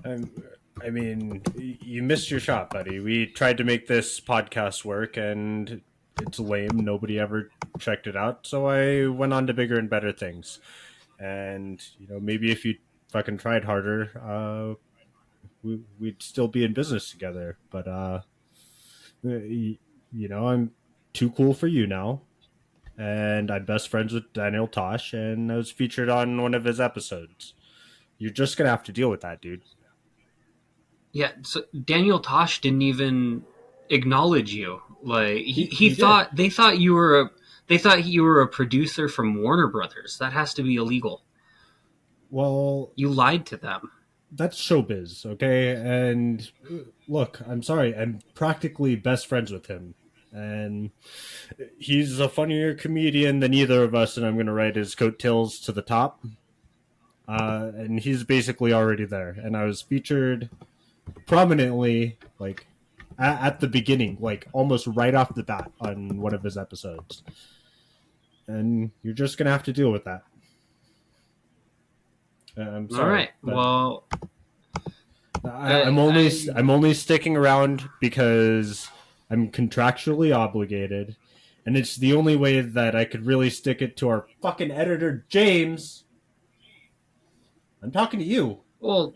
I'm, I mean, you missed your shot, buddy. We tried to make this podcast work, and it's lame. Nobody ever checked it out, so I went on to bigger and better things. And maybe if you fucking tried harder, we'd still be in business together. But I'm too cool for you now, and I'm best friends with Daniel Tosh, and I was featured on one of his episodes. You're just gonna have to deal with that, dude. Yeah, so Daniel Tosh didn't even acknowledge you. Like he He did. thought you were a producer from Warner Brothers. That has to be illegal. Well, You lied to them. that's showbiz, okay? And look, I'm sorry, I'm practically best friends with him. And he's a funnier comedian than either of us, and I'm going to ride his coattails to the top. And he's basically already there. And I was featured prominently, like, at the beginning, like, almost right off the bat on one of his episodes. And you're just going to have to deal with that. I'm sorry. All right. Well, I'm only sticking around because I'm contractually obligated, and it's the only way that I could really stick it to our fucking editor James. I'm talking to you. well,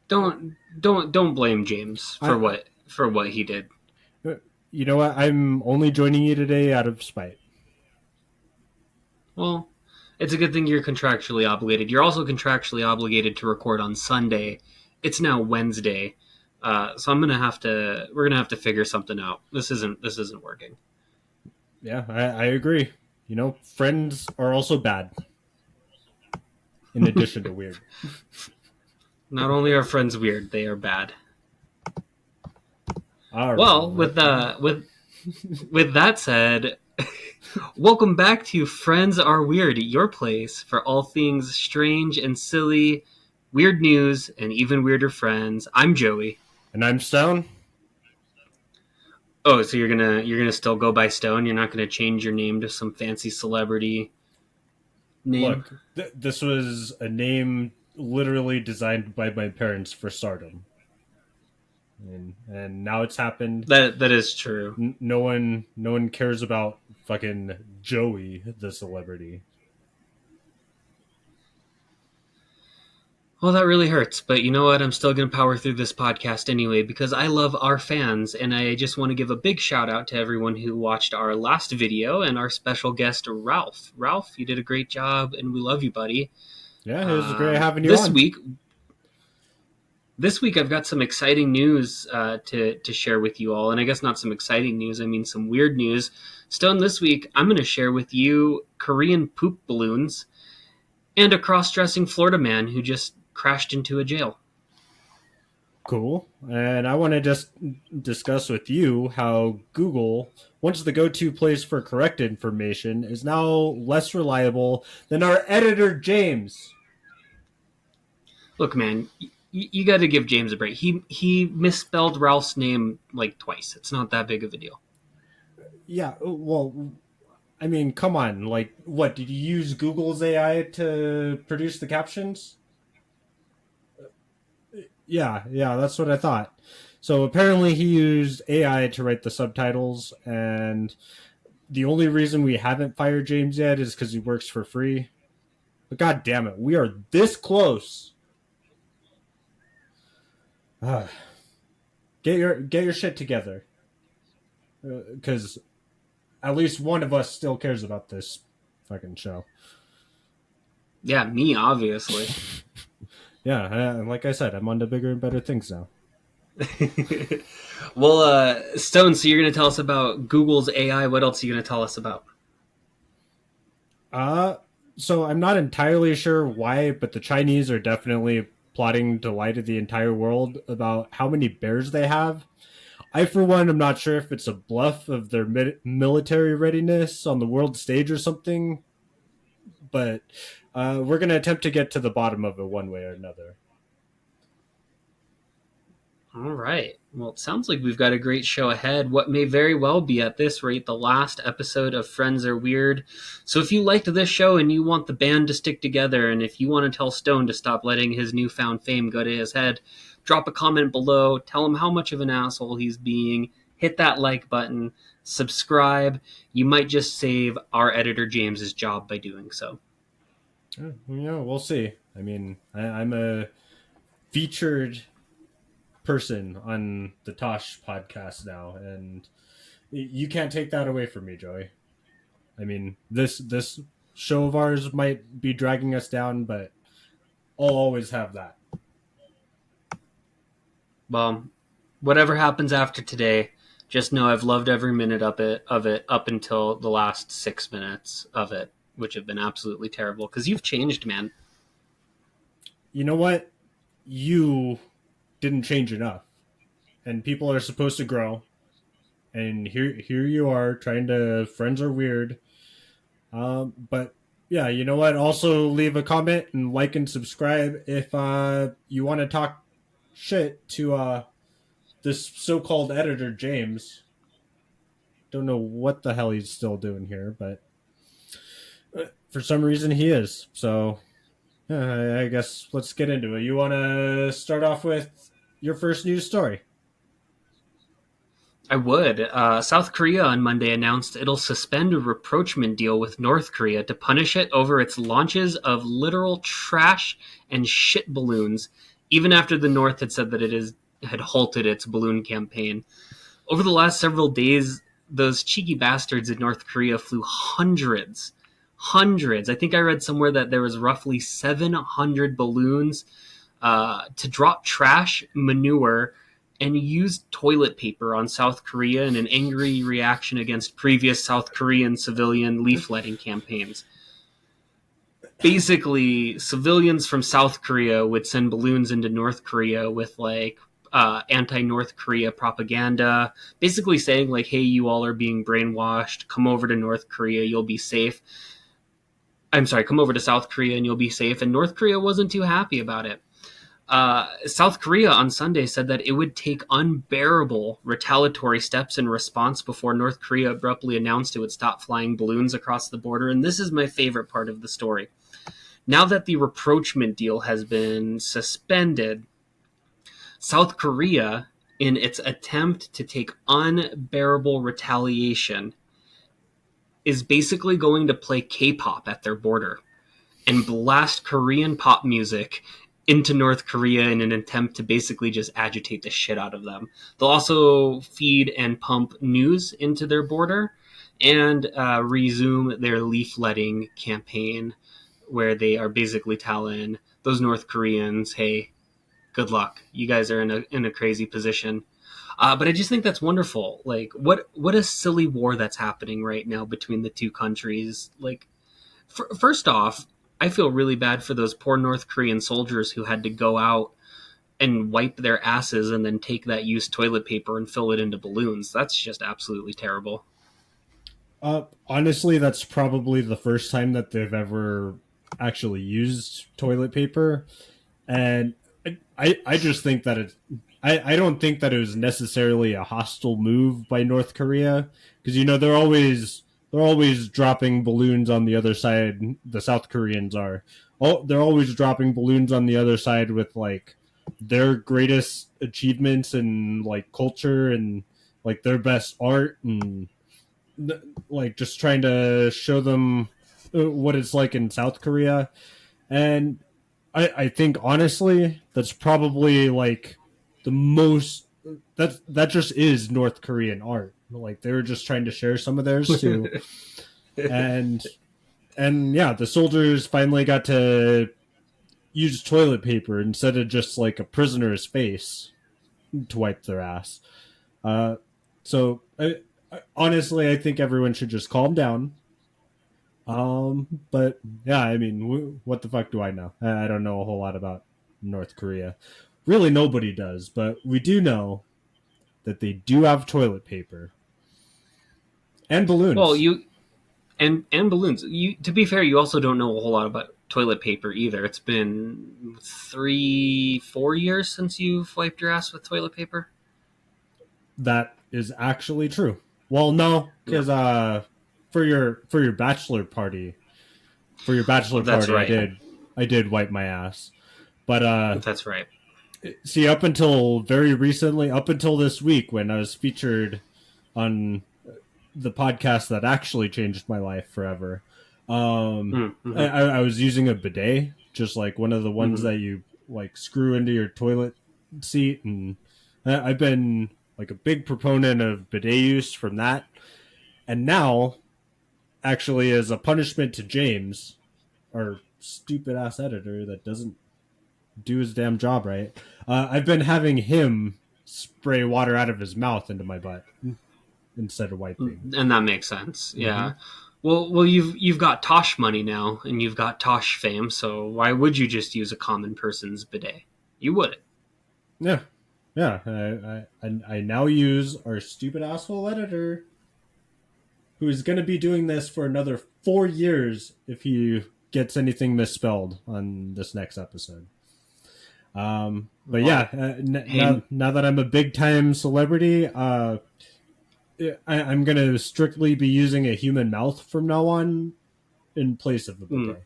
don't blame James for what he did. You know what? I'm only joining you today out of spite. Well, it's a good thing you're contractually obligated. You're also contractually obligated to record on Sunday. It's now Wednesday, so we're gonna have to figure something out. This isn't working. Yeah, I agree. Friends are also bad. In addition to weird. Not only are friends weird, they are bad. All right. Well, with that said, welcome back to Friends Are Weird, your place for all things strange and silly, weird news, and even weirder friends. I'm Joey. And I'm Stone. Oh, so you're gonna still go by Stone? You're not gonna change your name to some fancy celebrity name? Look, this was a name literally designed by my parents for stardom. And now it's happened. That is true. No one cares about fucking Joey, the celebrity. Well, that really hurts, but you know what? I'm still going to power through this podcast anyway because I love our fans, and I just want to give a big shout out to everyone who watched our last video and our special guest, Ralph. Ralph, you did a great job, and we love you, buddy. Yeah, it was great having you this on. This week, I've got some exciting news to share with you all, and I guess not some exciting news, I mean some weird news. Stone, this week, I'm going to share with you Korean poop balloons and a cross-dressing Florida man who just crashed into a jail. Cool. And I want to just discuss with you how Google, once the go-to place for correct information, is now less reliable than our editor, James. Look, man, you got to give James a break. He misspelled Ralph's name like twice. It's not that big of a deal. Yeah, well, I mean, come on. Like, what, did you use Google's AI to produce the captions? Yeah, that's what I thought. So apparently he used AI to write the subtitles, and the only reason we haven't fired James yet is because he works for free. But god damn it, we are this close. Get your shit together, because at least one of us still cares about this fucking show. Yeah, me, obviously. Yeah, like I said, I'm on to bigger and better things now. Well, Stone, so you're going to tell us about Google's AI. What else are you going to tell us about? So I'm not entirely sure why, but the Chinese are definitely plotting to lie to the entire world about how many bears they have. I, for one, am not sure if it's a bluff of their military readiness on the world stage or something, but we're going to attempt to get to the bottom of it one way or another. All right. Well, it sounds like we've got a great show ahead. What may very well be at this rate the last episode of Friends Are Weird. So if you liked this show and you want the band to stick together, and if you want to tell Stone to stop letting his newfound fame go to his head, drop a comment below. Tell him how much of an asshole he's being. Hit that like button. Subscribe. You might just save our editor James's job by doing so. Yeah, we'll see. I mean, I'm a featured person on the Tosh podcast now, and you can't take that away from me, Joey. I mean, this show of ours might be dragging us down, but I'll always have that. Well, whatever happens after today, just know I've loved every minute of it up until the last 6 minutes of it, which have been absolutely terrible. Because you've changed, man. You know what? You didn't change enough, and people are supposed to grow. And here you are trying to friends are weird. But yeah, you know what? Also leave a comment and like and subscribe if you want to talk shit to this so-called editor James. Don't know what the hell he's still doing here, but for some reason he is. So I guess let's get into it. You want to start off with your first news story? I would. South Korea on Monday announced it'll suspend a rapprochement deal with North Korea to punish it over its launches of literal trash and shit balloons, even after the North had said that had halted its balloon campaign. Over the last several days, those cheeky bastards in North Korea flew hundreds. I think I read somewhere that there was roughly 700 balloons to drop trash, manure, and used toilet paper on South Korea in an angry reaction against previous South Korean civilian leafletting campaigns. Basically, civilians from South Korea would send balloons into North Korea with anti-North Korea propaganda, basically saying like, "Hey, you all are being brainwashed. Come over to North Korea, you'll be safe." I'm sorry, come over to South Korea and you'll be safe. And North Korea wasn't too happy about it. South Korea on Sunday said that it would take unbearable retaliatory steps in response before North Korea abruptly announced it would stop flying balloons across the border. And this is my favorite part of the story. Now that the rapprochement deal has been suspended, South Korea, in its attempt to take unbearable retaliation, is basically going to play K-pop at their border and blast Korean pop music into North Korea in an attempt to basically just agitate the shit out of them. They'll also feed and pump news into their border and resume their leafletting campaign where they are basically telling those North Koreans, hey, good luck. You guys are in a crazy position. But I just think that's wonderful. Like, what a silly war that's happening right now between the two countries. Like, first off, I feel really bad for those poor North Korean soldiers who had to go out and wipe their asses and then take that used toilet paper and fill it into balloons. That's just absolutely terrible. Honestly, that's probably the first time that they've ever actually used toilet paper, and I just think that I don't think that it was necessarily a hostile move by North Korea, because you know they're always dropping balloons on the other side. The South Koreans are. Oh, they're always dropping balloons on the other side with like their greatest achievements and like culture and like their best art and like just trying to show them what it's like in South Korea. And I think honestly that's probably like the most that just is North Korean art. Like they were just trying to share some of theirs too. and and yeah, the soldiers finally got to use toilet paper instead of just like a prisoner's face to wipe their ass. Uh, so honestly, I think everyone should just calm down. But yeah, I mean, what the fuck do I know? I don't know a whole lot about North Korea. Really, nobody does, but we do know that they do have toilet paper and Well, balloons. you and balloons. You, to be fair, you also don't know a whole lot about toilet paper either. It's been 3, 4 years since you've wiped your ass with toilet paper. That is actually true. Well, no, Yeah, because for your bachelor that's party, right. I did wipe my ass. But That's right. see, up until very recently, up until this week, when I was featured on the podcast that actually changed my life forever, Mm-hmm. I was using a bidet, just like one of the ones Mm-hmm. that you like screw into your toilet seat, and I've been like a big proponent of bidet use from that. And now, actually, as a punishment to James, our stupid ass editor that doesn't do his damn job right, I've been having him spray water out of his mouth into my butt instead of wiping. And that makes sense. Mm-hmm. Yeah. Well, you've got Tosh money now, and you've got Tosh fame. So why would you just use a common person's bidet? You wouldn't. Yeah, yeah. I now use our stupid asshole editor, who is going to be doing this for another 4 years if he gets anything misspelled on this next episode. But yeah, Well, hey, now that I'm a big time celebrity, I'm going to strictly be using a human mouth from now on in place of a mm, bidet.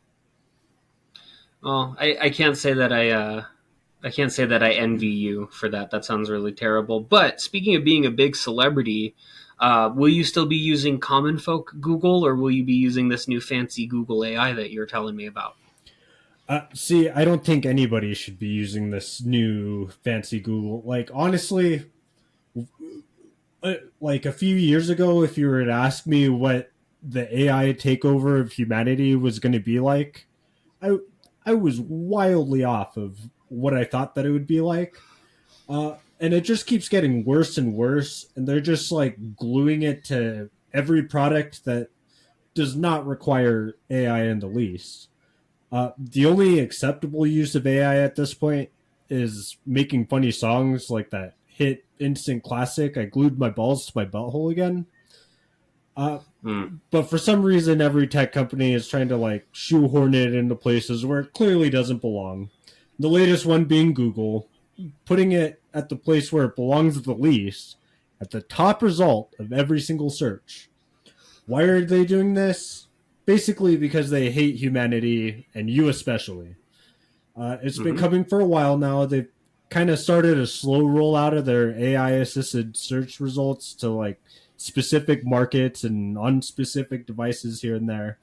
well, I can't say that I can't say that I envy you for that. That sounds really terrible. But speaking of being a big celebrity, will you still be using common folk Google, or will you be using this new fancy Google AI that you're telling me about? See, I don't think anybody should be using this new fancy Google. Like, honestly, like a few years ago, if you were to ask me what the AI takeover of humanity was going to be like, I I was wildly off of what I thought that it would be like. And it just keeps getting worse and worse, and they're just like gluing it to every product that does not require AI in the least. The only acceptable use of AI at this point is making funny songs like that hit instant classic. I glued my balls to my butthole again. Uh, Mm. but for some reason, every tech company is trying to like shoehorn it into places where it clearly doesn't belong. The latest one being Google, putting it at the place where it belongs the least, at the top result of every single search. Why are they doing this? Basically, because they hate humanity and you especially. It's been Hmm. coming for a while now. They've kind of started a slow rollout of their AI assisted search results to like specific markets and on specific devices here and there.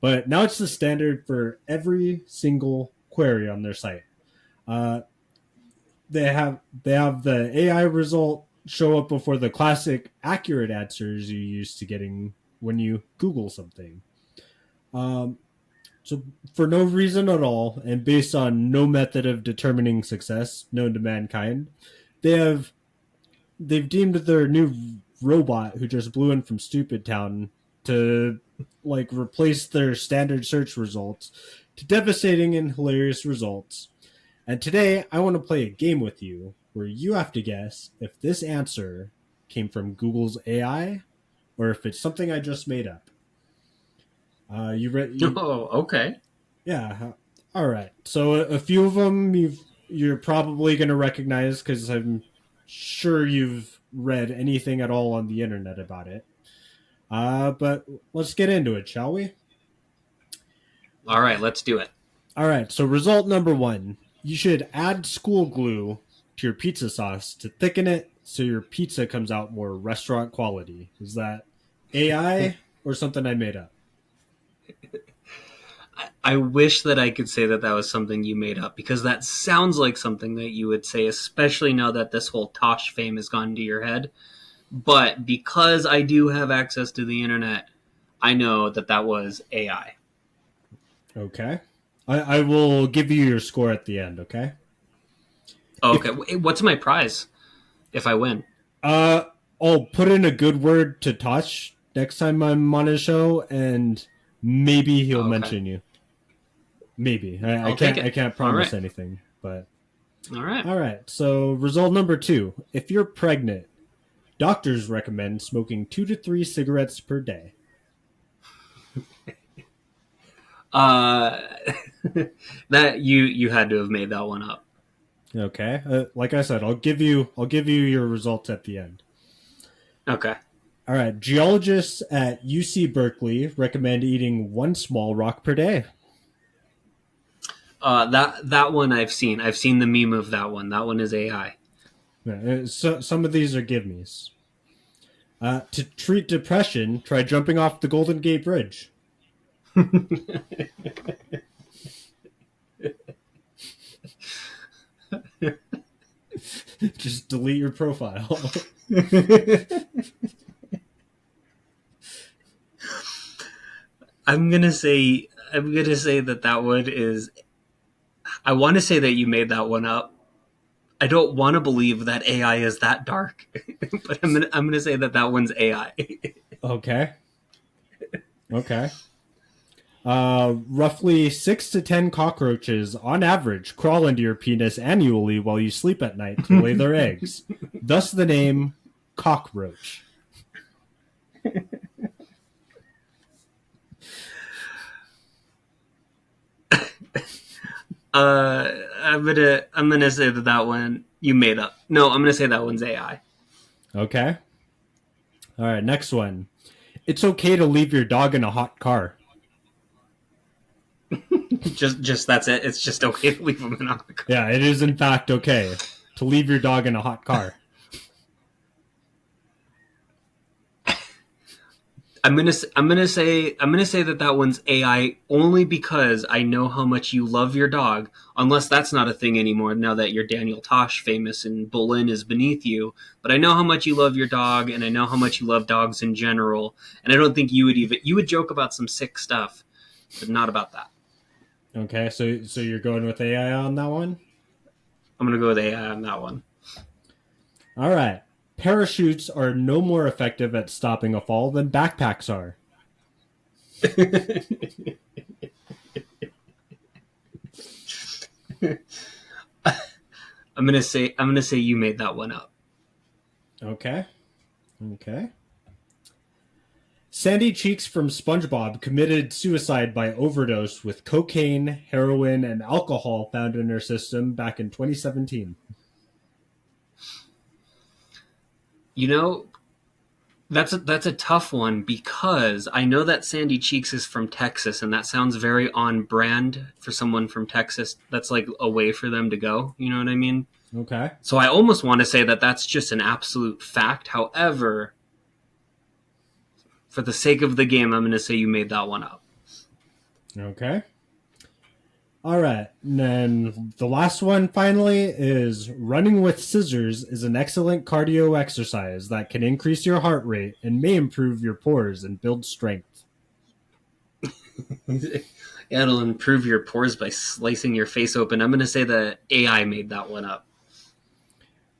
But now it's the standard for every single query on their site. Uh, they have the AI result show up before the classic accurate answers you used to getting when you Google something. Um, So, for no reason at all, and based on no method of determining success known to mankind, they have they've deemed their new robot who just blew in from Stupid Town to like replace their standard search results to devastating and hilarious results. And today, I want to play a game with you where you have to guess if this answer came from Google's AI or if it's something I just made up. You read you Oh, okay. Yeah. All right. So a few of them you're probably going to recognize because I'm sure you've read anything at all on the internet about it. But let's get into it, shall we? All right, let's do it. All right. So result number one: you should add school glue to your pizza sauce to thicken it so your pizza comes out more restaurant quality. Is that AI or something I made up? I wish that I could say that that was something you made up because that sounds like something that you would say, especially now that this whole Tosh fame has gone to your head. But because I do have access to the internet, I know that that was AI. Okay. I will give you your score at the end. Okay. Okay, If what's my prize if I win? Uh, I'll put in a good word to Tosh next time I'm on his show, and maybe he'll Okay, mention you. Maybe I I'll take can't I it. can't All promise right, anything, but all right. all right. So result number two: if you're pregnant, doctors recommend smoking 2 to 3 cigarettes per day. Uh, that you had to have made that one up. Okay. Like I said, I'll give you your results at the end. Okay. All right. Geologists at UC Berkeley recommend eating one small rock per day. That one I've seen. I've seen the meme of that one. That one is AI. So some of these are give me's. To treat depression, try jumping off the Golden Gate Bridge. Just delete your profile. I'm gonna say that one is. I want to say that you made that one up. I don't want to believe that AI is that dark, but I'm gonna say that that one's AI. Okay. Okay. Roughly 6 to 10 cockroaches, on average, crawl into your penis annually while you sleep at night to lay their eggs. Thus, the name cockroach. I'm gonna say that that one you made up. No, I'm gonna say that one's AI. Okay. All right. Next one. It's okay to leave your dog in a hot car. Just that's it. It's just okay to leave them in a car. Yeah, it is in fact okay to leave your dog in a hot car. I'm gonna say that that one's AI only because I know how much you love your dog. Unless that's not a thing anymore now that you're Daniel Tosh famous and Bolin is beneath you. But I know how much you love your dog, and I know how much you love dogs in general. And I don't think you would joke about some sick stuff, but not about that. Okay, so you're going with AI on that one? I'm gonna go with AI on that one. All right. Parachutes are no more effective at stopping a fall than backpacks are. I'm gonna say you made that one up. Okay. Okay. Sandy Cheeks from SpongeBob committed suicide by overdose with cocaine, heroin, and alcohol found in her system back in 2017. You know, that's a tough one because I know that Sandy Cheeks is from Texas, and that sounds very on brand for someone from Texas. That's like a way for them to go. You know what I mean? Okay. So I almost want to say that that's just an absolute fact. However, for the sake of the game, I'm going to say you made that one up. Okay. All right. And then the last one finally is running with scissors is an excellent cardio exercise that can increase your heart rate and may improve your pores and build strength. Yeah, it'll improve your pores by slicing your face open. I'm going to say that AI made that one up.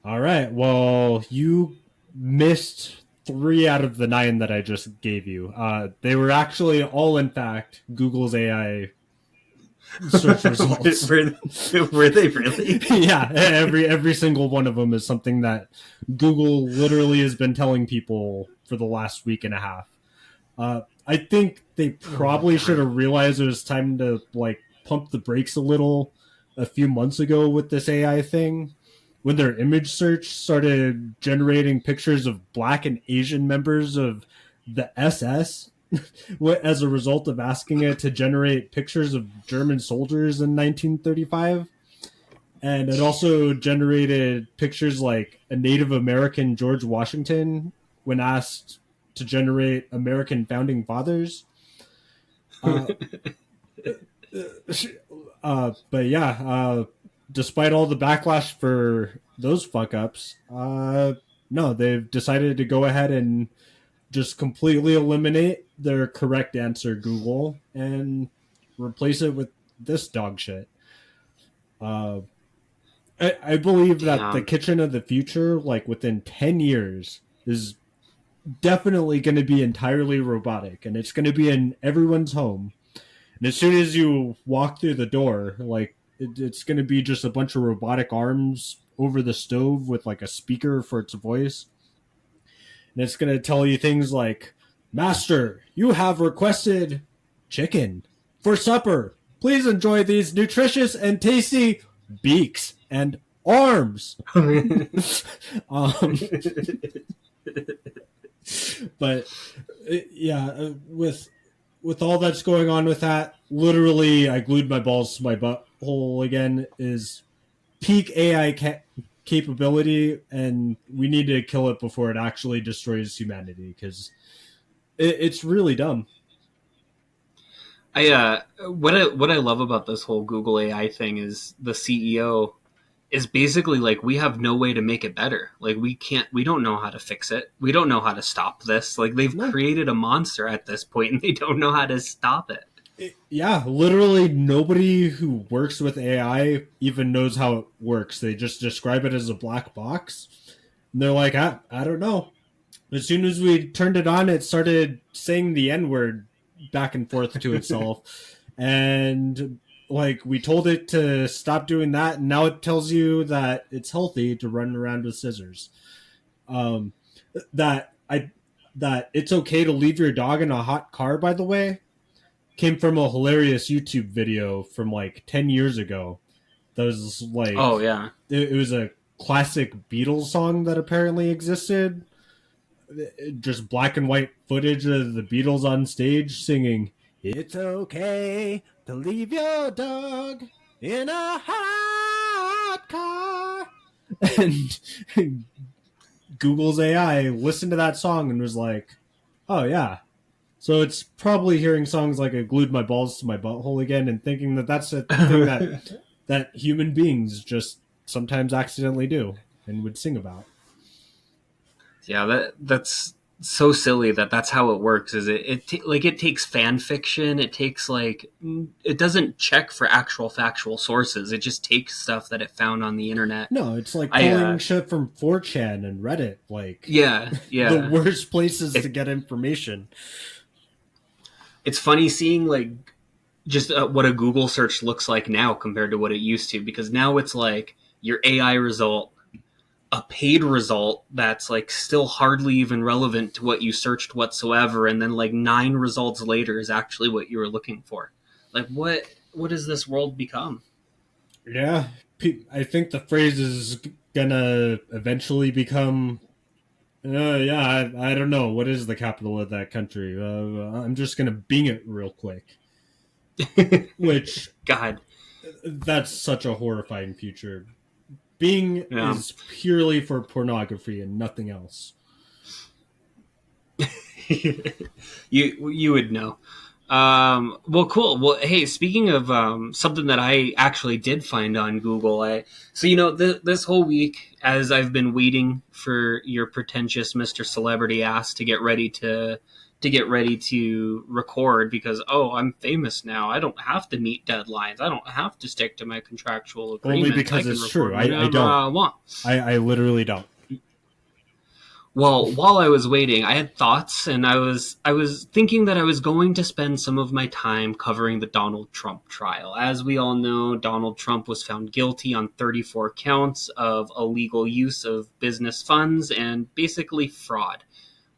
All right. Well, you missed 3 out of the 9 that I just gave you. They were actually all, in fact, Google's AI search results. were they really? Yeah, every single one of them is something that Google literally has been telling people for the last week and a half. I think they probably should have realized it was time to like pump the brakes a little a few months ago with this AI thing when their image search started generating pictures of black and Asian members of the SS as a result of asking it to generate pictures of German soldiers in 1935. And it also generated pictures like a Native American George Washington when asked to generate American founding fathers. Uh, but yeah, despite all the backlash for those fuck ups, no, they've decided to go ahead and just completely eliminate their correct answer, Google, and replace it with this dog shit. Uh, I believe that the Damn. kitchen of the future, like within 10 years, is definitely going to be entirely robotic and it's going to be in everyone's home. And as soon as you walk through the door, like it's going to be just a bunch of robotic arms over the stove with like a speaker for its voice. And it's going to tell you things like, Master, you have requested chicken. For supper, please enjoy these nutritious and tasty beaks and arms. um, but yeah, with all that's going on with that, literally, I glued my balls to my butthole again. Is peak AI capability, and we need to kill it before it actually destroys humanity because it's really dumb. What I love about this whole Google AI thing is the CEO is basically like, we have no way to make it better. Like, we don't know how to fix it. We don't know how to stop this. Like, they've No. created a monster at this point and they don't know how to stop it. Yeah, literally nobody who works with AI even knows how it works. They just describe it as a black box. And they're like, I don't know. As soon as we turned it on, it started saying the N word back and forth to itself. And like we told it to stop doing that, and now it tells you that it's healthy to run around with scissors. Um, that I that it's okay to leave your dog in a hot car, by the way, came from a hilarious YouTube video from like 10 years ago. That was Oh like yeah. it was a classic Beatles song that apparently existed, just black and white footage of the Beatles on stage singing "It's okay to leave your dog in a hot car." And Google's AI listened to that song and was like, "Oh yeah." So it's probably hearing songs like "I glued my balls to my butthole again" and thinking that that's a thing that human beings just sometimes accidentally do and would sing about. Yeah, that's so silly that that's how it works. Is like, it takes fan fiction. It takes like, it doesn't check for actual factual sources. It just takes stuff that it found on the internet. No, it's like I pulling shit from 4chan and Reddit, like Yeah, the yeah. worst places to get information. It's funny seeing like just what a Google search looks like now compared to what it used to, because now it's like your AI result, a paid result that's like still hardly even relevant to what you searched whatsoever, and then like 9 results later is actually what you were looking for. Like, what has this world become? Yeah, I think the phrase is gonna eventually become. Yeah, I don't know. What is the capital of that country? I'm just gonna Bing it real quick. Which God. that's such a horrifying future. Bing Yeah. is purely for pornography and nothing else. You would know. Well, cool. Well, hey, speaking of something that I actually did find on Google, so this whole week, as I've been waiting for your pretentious Mr. Celebrity ass to get ready to record, because I'm famous now. I don't have to meet deadlines. I don't have to stick to my contractual Only agreements. I because can it's true. record I whenever don't. I want. I literally don't. Well, while I was waiting, I had thoughts, and I was thinking that I was going to spend some of my time covering the Donald Trump trial. As we all know, Donald Trump was found guilty on 34 counts of illegal use of business funds and basically fraud.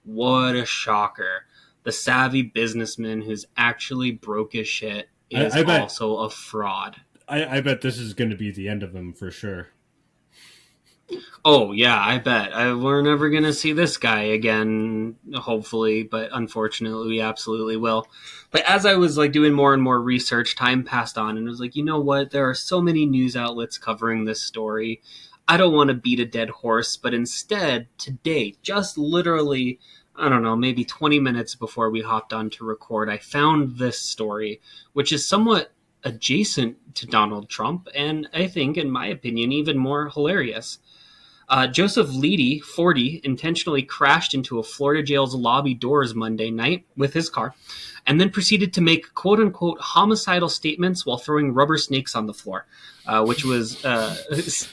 What a shocker. The savvy businessman who's actually broke his shit is I bet. also a fraud. I bet this is going to be the end of him for sure. Oh yeah, I bet. We're never gonna see this guy again, hopefully, but unfortunately, we absolutely will. But as I was like doing more and more research, time passed on, and I was like, you know what? There are so many news outlets covering this story. I don't want to beat a dead horse, but instead, today, just literally, I don't know, maybe 20 minutes before we hopped on to record, I found this story, which is somewhat adjacent to Donald Trump, and I think, in my opinion, even more hilarious. Joseph Leedy, 40, intentionally crashed into a Florida jail's lobby doors Monday night with his car, and then proceeded to make quote-unquote homicidal statements while throwing rubber snakes on the floor, which was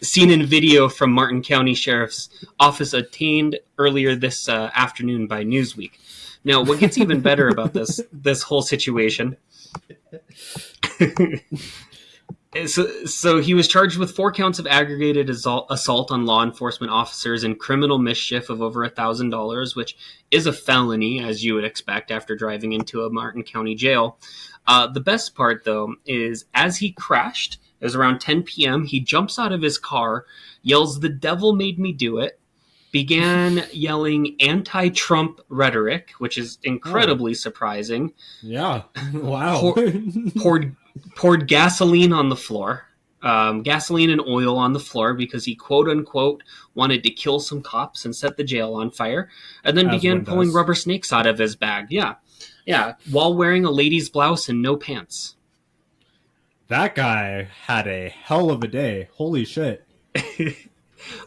seen in video from Martin County Sheriff's Office obtained earlier this afternoon by Newsweek. Now, what gets even better about this whole situation... So he was charged with 4 counts of aggravated assault on law enforcement officers and criminal mischief of over $1,000, which is a felony, as you would expect after driving into a Martin County jail. The best part, though, is as he crashed, it was around 10 p.m., he jumps out of his car, yells, "The devil made me do it," began yelling anti-Trump rhetoric, which is Oh, incredibly surprising, yeah. Wow. pour, poured, poured gasoline on the floor, gasoline and oil on the floor because he quote unquote wanted to kill some cops and set the jail on fire, and then As began one pulling does. rubber snakes out of his bag. Yeah, yeah, while wearing a lady's blouse and no pants. That guy had a hell of a day. Holy shit.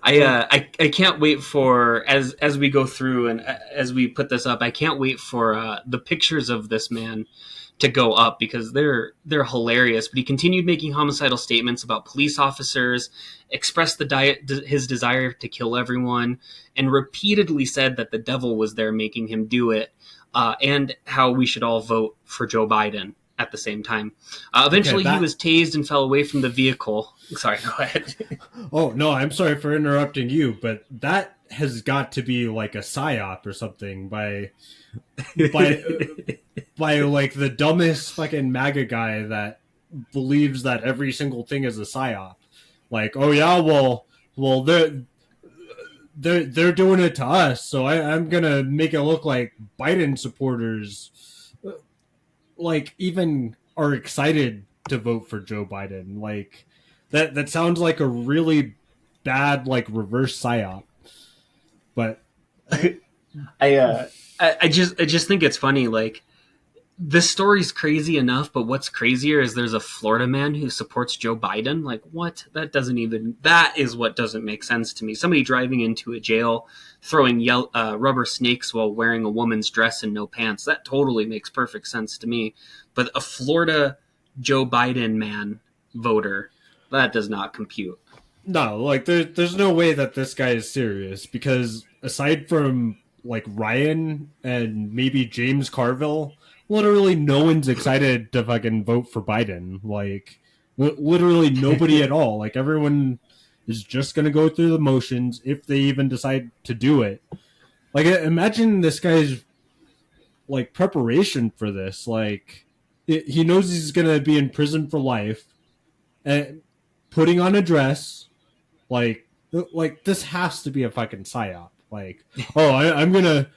Like, I can't wait for as we go through and as we put this up. I can't wait for the pictures of this man to go up because they're hilarious. But he continued making homicidal statements about police officers, expressed his desire to kill everyone, and repeatedly said that the devil was there making him do it, and how we should all vote for Joe Biden at the same time. okay, Eventually, he that. was tased and fell away from the vehicle. Sorry, go ahead. Oh, no, I'm sorry for interrupting you, but that has got to be like a psyop or something by by like the dumbest fucking MAGA guy that believes that every single thing is a psyop. Like, oh yeah, well they're doing it to us, so I'm gonna make it look like Biden supporters like even are excited to vote for Joe Biden. Like that sounds like a really bad like reverse psyop. But I I just think it's funny. Like this story's crazy enough, but what's crazier is there's a Florida man who supports Joe Biden. Like what? That is what doesn't make sense to me. Somebody driving into a jail, throwing rubber snakes while wearing a woman's dress and no pants. That totally makes perfect sense to me. But a Florida Joe Biden man voter, that does not compute. no, like there's no way that this guy is serious because aside from like Ryan and maybe James Carville, literally no one's excited to fucking vote for Biden. Like literally nobody at all. Like everyone is just gonna go through the motions if they even decide to do it. Like imagine this guy's like preparation for this. Like he knows he's gonna be in prison for life and putting on a dress like this has to be a fucking psyop. Like, oh, I'm gonna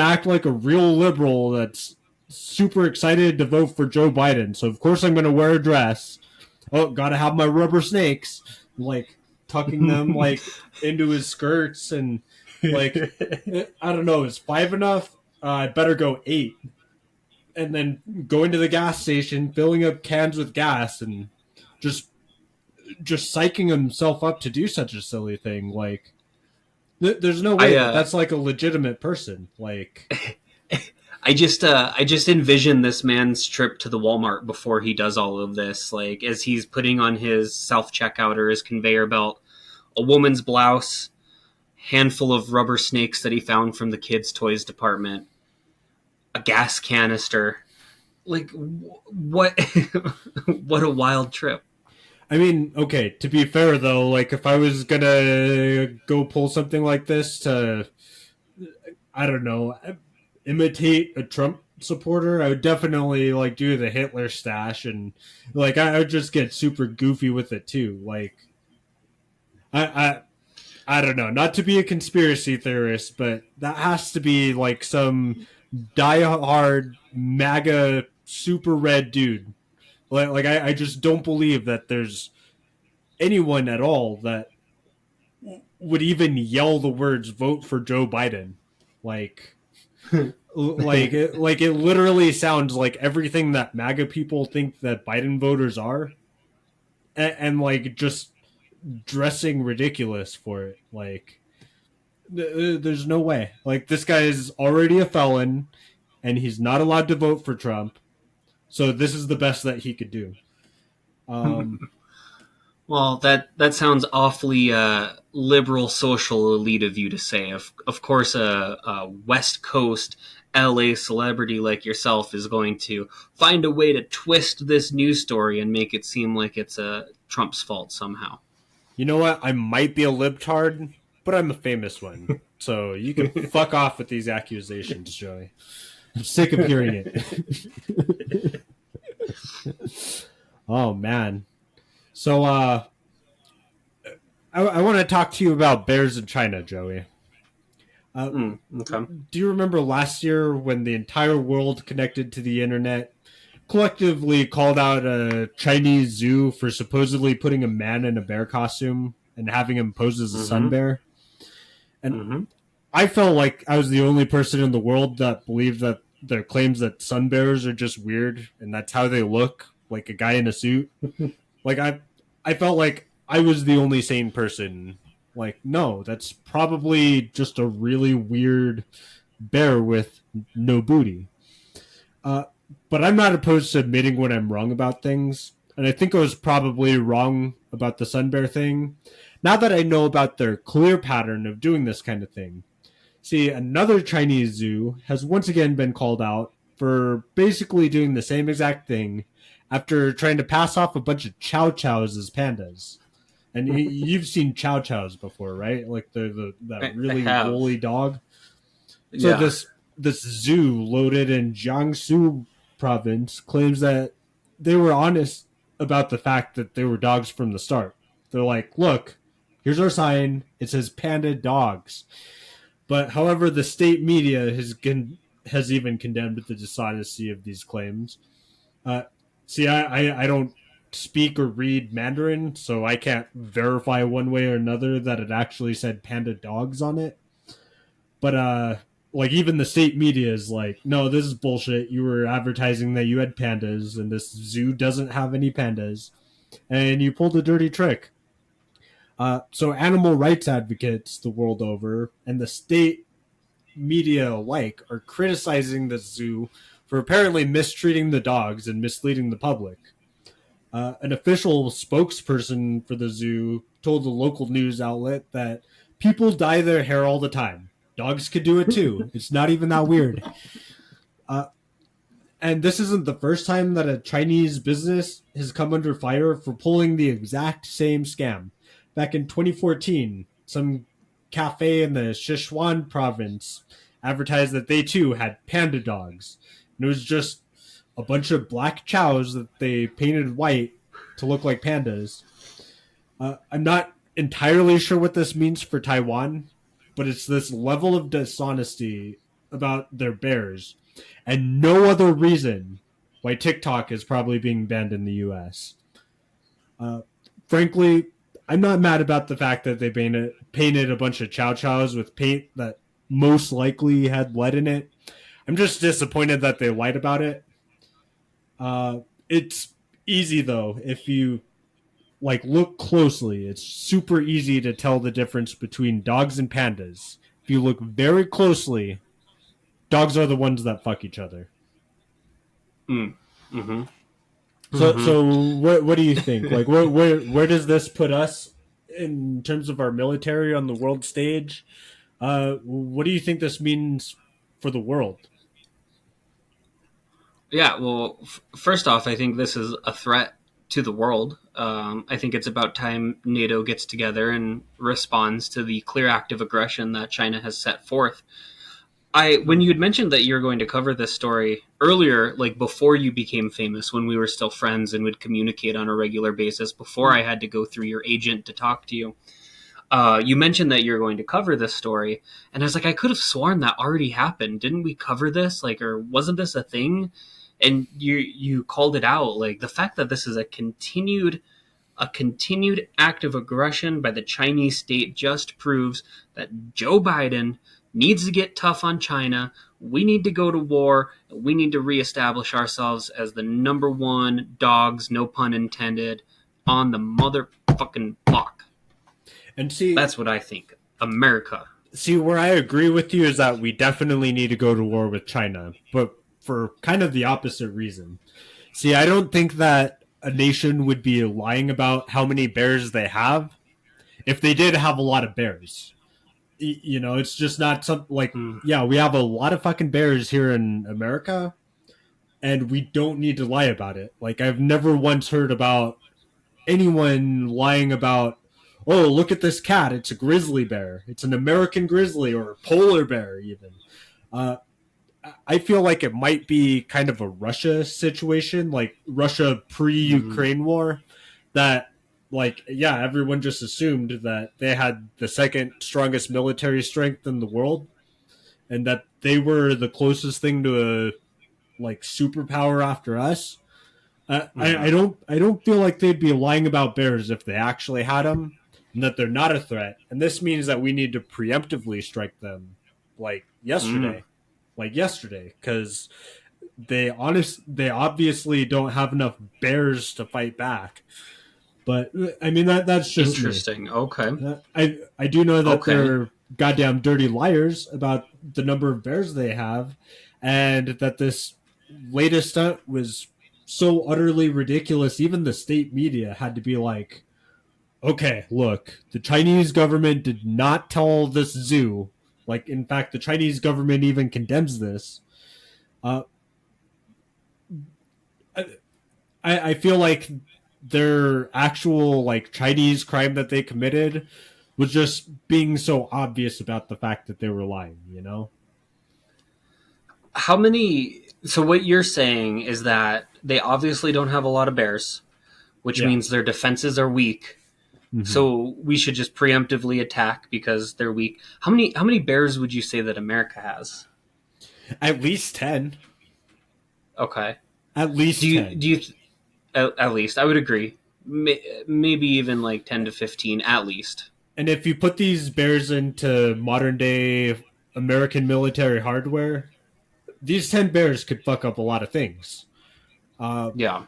act like a real liberal that's super excited to vote for Joe Biden. So of course I'm gonna wear a dress. Oh, gotta have my rubber snakes, like tucking them like into his skirts and like I don't know, is five enough? I better go eight, and then going to the gas station, filling up cans with gas, and just just psyching himself up to do such a silly thing. Like, there's no I way that that's like a legitimate person. Like, I just envision this man's trip to the Walmart before he does all of this. Like as he's putting on his self checkout or his conveyor belt, a woman's blouse, handful of rubber snakes that he found from the kids' toys department, a gas canister. Like what? What a wild trip. I mean, okay. To be fair though, like if I was gonna go pull something like this to, I don't know, imitate a Trump supporter, I would definitely like do the Hitler stash and like I would just get super goofy with it too. Like I, I I don't know, not to be a conspiracy theorist, but that has to be like some diehard MAGA super red dude. Like I just don't believe that there's anyone at all that would even yell the words "vote for Joe Biden." Like, like it literally sounds like everything that MAGA people think that Biden voters are, and like just dressing ridiculous for it. Like, there's no way. Like this guy is already a felon, and he's not allowed to vote for Trump. So this is the best that he could do. Um, Well, that sounds awfully liberal social elite of you to say. Of course, a West Coast LA celebrity like yourself is going to find a way to twist this news story and make it seem like it's Trump's fault somehow. you know what? I might be a libtard, but I'm a famous one. So you can fuck off with these accusations, Joey. I'm sick of hearing it. Oh man. So I want to talk to you about bears in China, Joey. Uh, Okay. do you remember last year when the entire world connected to the internet collectively called out a Chinese zoo for supposedly putting a man in a bear costume and having him pose as a sun Mm-hmm. bear? And Mm-hmm. I felt like I was the only person in the world that believed that their claims that sun bears are just weird and that's how they look, like a guy in a suit. Like I felt like I was the only sane person. Like, no, that's probably just a really weird bear with no booty. Uh, but I'm not opposed to admitting when I'm wrong about things. And I think I was probably wrong about the sun bear thing. Now that I know about their clear pattern of doing this kind of thing. See, another Chinese zoo has once again been called out for basically doing the same exact thing after trying to pass off a bunch of chow chows as pandas. And you've seen chow chows before, right? Like the that I really have. woolly dog. So Yeah. this zoo located in Jiangsu province claims that they were honest about the fact that they were dogs from the start. They're like, look, here's our sign. It says panda dogs. But however, the state media has even condemned the dishonesty of these claims. Uh, see, I don't speak or read Mandarin, so I can't verify one way or another that it actually said panda dogs on it. But like even the state media is like, no, this is bullshit. You were advertising that you had pandas, and this zoo doesn't have any pandas, and you pulled a dirty trick. So animal rights advocates the world over and the state media alike are criticizing the zoo for apparently mistreating the dogs and misleading the public. An official spokesperson for the zoo told the local news outlet that people dye their hair all the time. Dogs could do it too. It's not even that weird. Uh, and this isn't the first time that a Chinese business has come under fire for pulling the exact same scam. Back in 2014, some cafe in the Sichuan province advertised that they too had panda dogs. And it was just a bunch of black chows that they painted white to look like pandas. I'm not entirely sure what this means for Taiwan, but it's this level of dishonesty about their bears and no other reason why TikTok is probably being banned in the US. Uh, Frankly, I'm not mad about the fact that they painted a bunch of chow chows with paint that most likely had lead in it. I'm just disappointed that they lied about it. It's easy though if you like look closely. It's super easy to tell the difference between dogs and pandas. If you look very closely, dogs are the ones that fuck each other. Mm. Mm-hmm. So Mm-hmm. what do you think? Like where does this put us in terms of our military on the world stage? What do you think this means for the world? Yeah. Well, first off, I think this is a threat to the world. I think it's about time NATO gets together and responds to the clear act of aggression that China has set forth. When you had mentioned that you're going to cover this story earlier, like before you became famous, when we were still friends and would communicate on a regular basis, before I had to go through your agent to talk to you, you mentioned that you're going to cover this story, and I was like, I could have sworn that already happened. Didn't we cover this? Like, or wasn't this a thing? And you called it out, like the fact that this is a continued act of aggression by the Chinese state just proves that Joe Biden needs to get tough on China. We need to go to war. We need to reestablish ourselves as the number one dogs, no pun intended, on the motherfucking block. And That's what I think. America. see where I agree with you is that we definitely need to go to war with China, but for kind of the opposite reason. See, I don't think that a nation would be lying about how many bears they have if they did have a lot of bears. You know, it's just not something like, Mm. yeah, we have a lot of fucking bears here in America, and we don't need to lie about it. Like, I've never once heard about anyone lying about, oh, look at this cat. It's a grizzly bear. It's an American grizzly or a polar bear, even. Uh, I feel like it might be kind of a Russia situation, like Russia Mm, pre-Ukraine war, that like yeah, everyone just assumed that they had the second strongest military strength in the world, and that they were the closest thing to a like superpower after us. mm, I don't feel like they'd be lying about bears if they actually had them, and that they're not a threat. And this means that we need to preemptively strike them, like mm. yesterday, because they obviously don't have enough bears to fight back. But I mean that's just me. Interesting. Okay. I do know that Okay. they're goddamn dirty liars about the number of bears they have, and that this latest stunt was so utterly ridiculous. Even the state media had to be like, "Okay, look, the Chinese government did not tell this zoo. Like, in fact, the Chinese government even condemns this." Uh, I feel like their actual like Chinese crime that they committed was just being so obvious about the fact that they were lying, you know? How many? So what you're saying is that they obviously don't have a lot of bears, which Yeah. means their defenses are weak. Mm-hmm. So we should just preemptively attack because they're weak. How many bears would you say that America has? At least 10. Okay. At Do least you 10. do you at least I would agree. Maybe even like 10 to 15 at least. And if you put these bears into modern day American military hardware, these 10 bears could fuck up a lot of things. Uh, Yeah.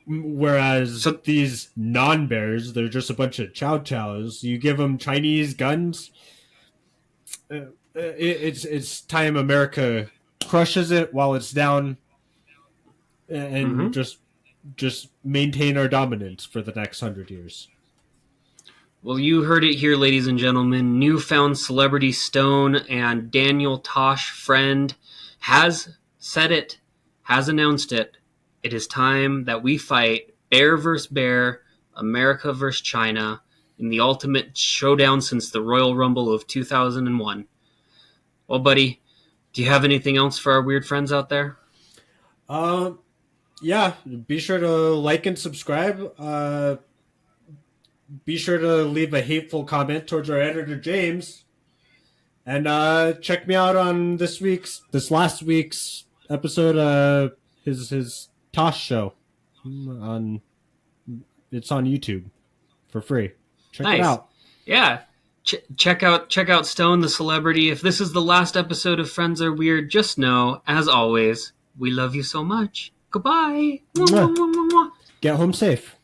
whereas So these non bears, they're just a bunch of chow chows. You give them Chinese guns, it's time America crushes it while it's down, and mhm. just maintain our dominance for the next 100 years. Well, you heard it here, ladies and gentlemen. Newfound celebrity Stone and Daniel Tosh friend has said it, has announced it. It is time that we fight bear versus bear, America versus China, in the ultimate showdown since the Royal Rumble of 2001. Well, buddy, do you have anything else for our weird friends out there? Um, yeah, be sure to like and subscribe. Be sure to leave a hateful comment towards our editor James, and check me out on this last week's episode. His Tosh show on it's on YouTube for free. Check it Nice. out. Yeah. Check out Stone the celebrity. If this is the last episode of Friends Are Weird, just know, as always, we love you so much. Goodbye. Mwah, Mwah. mwah, mwah, mwah. Get home safe.